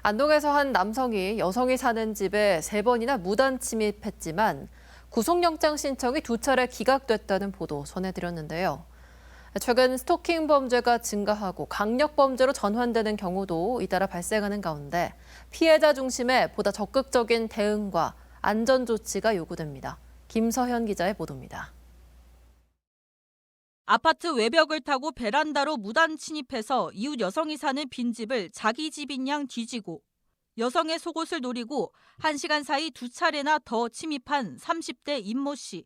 안동에서 한 남성이 여성이 사는 집에 3번이나 무단 침입했지만 구속영장 신청이 2차례 기각됐다는 보도 전해드렸는데요. 최근 스토킹 범죄가 증가하고 강력 범죄로 전환되는 경우도 잇따라 발생하는 가운데 피해자 중심의 보다 적극적인 대응과 안전 조치가 요구됩니다. 김서현 기자의 보도입니다. 아파트 외벽을 타고 베란다로 무단 침입해서 이웃 여성이 사는 빈집을 자기 집인 양 뒤지고 여성의 속옷을 노리고 1시간 사이 2차례나 더 침입한 30대 임모 씨.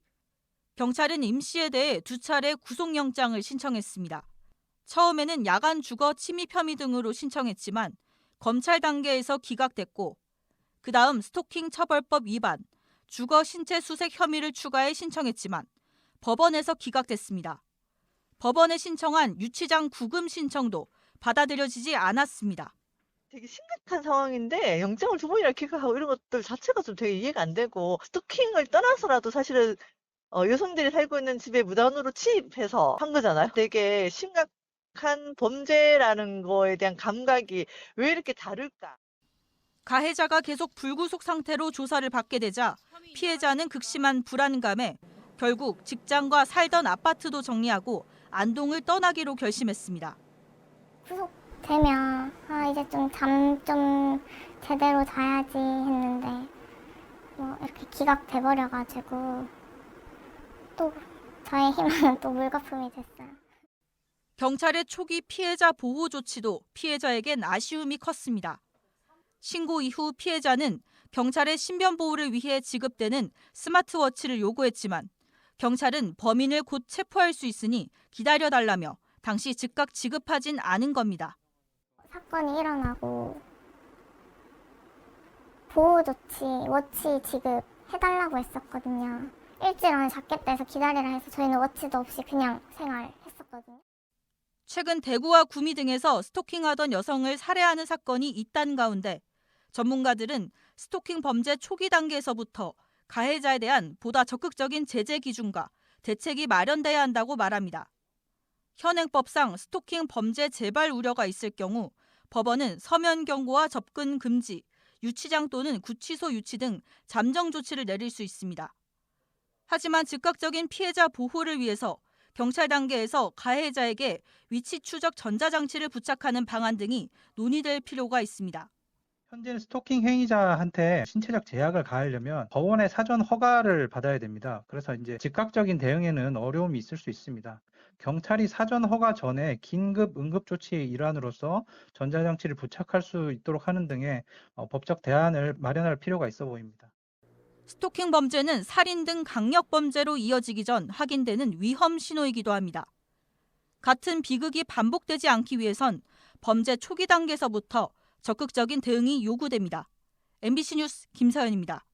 경찰은 임 씨에 대해 2차례 구속영장을 신청했습니다. 처음에는 야간 주거 침입 혐의 등으로 신청했지만 검찰 단계에서 기각됐고 그 다음 스토킹 처벌법 위반, 주거 신체 수색 혐의를 추가해 신청했지만 법원에서 기각됐습니다. 법원에 신청한 유치장 구금 신청도 받아들여지지 않았습니다. 되게 심각한 상황인데 영장을 2번이나 기각하고 이런 것들 자체가 좀 되게 이해가 안 되고 스토킹을 떠나서라도 사실은 여성들이 살고 있는 집에 무단으로 침입해서 한 거잖아요. 되게 심각한 범죄라는 거에 대한 감각이 왜 이렇게 다를까? 가해자가 계속 불구속 상태로 조사를 받게 되자 피해자는 극심한 불안감에 결국 직장과 살던 아파트도 정리하고 안동을 떠나기로 결심했습니다. 구속되면 이제 좀 잠 좀 제대로 자야지 했는데 이렇게 기각돼 버려가지고 또 저의 희망은 또 물거품이 됐어요. 경찰의 초기 피해자 보호 조치도 피해자에겐 아쉬움이 컸습니다. 신고 이후 피해자는 경찰의 신변 보호를 위해 지급되는 스마트워치를 요구했지만 경찰은 범인을 곧 체포할 수 있으니 기다려달라며 당시 즉각 지급하진 않은 겁니다. 사건이 일어나고 보호 조치, 워치 지급해달라고 했었거든요. 일주일 안에 잡겠다 해서 기다리라 해서 저희는 워치도 없이 그냥 생활했었거든요. 최근 대구와 구미 등에서 스토킹하던 여성을 살해하는 사건이 잇단 가운데 전문가들은 스토킹 범죄 초기 단계에서부터 가해자에 대한 보다 적극적인 제재 기준과 대책이 마련돼야 한다고 말합니다. 현행법상 스토킹 범죄 재발 우려가 있을 경우 법원은 서면 경고와 접근 금지, 유치장 또는 구치소 유치 등 잠정 조치를 내릴 수 있습니다. 하지만 즉각적인 피해자 보호를 위해서 경찰 단계에서 가해자에게 위치 추적 전자장치를 부착하는 방안 등이 논의될 필요가 있습니다. 현재는 스토킹 행위자한테 신체적 제약을 가하려면 법원의 사전 허가를 받아야 됩니다. 그래서 이제 즉각적인 대응에는 어려움이 있을 수 있습니다. 경찰이 사전 허가 전에 긴급 응급 조치의 일환으로서 전자장치를 부착할 수 있도록 하는 등의 법적 대안을 마련할 필요가 있어 보입니다. 스토킹 범죄는 살인 등 강력 범죄로 이어지기 전 확인되는 위험 신호이기도 합니다. 같은 비극이 반복되지 않기 위해선 범죄 초기 단계에서부터 적극적인 대응이 요구됩니다. MBC 뉴스 김서연입니다.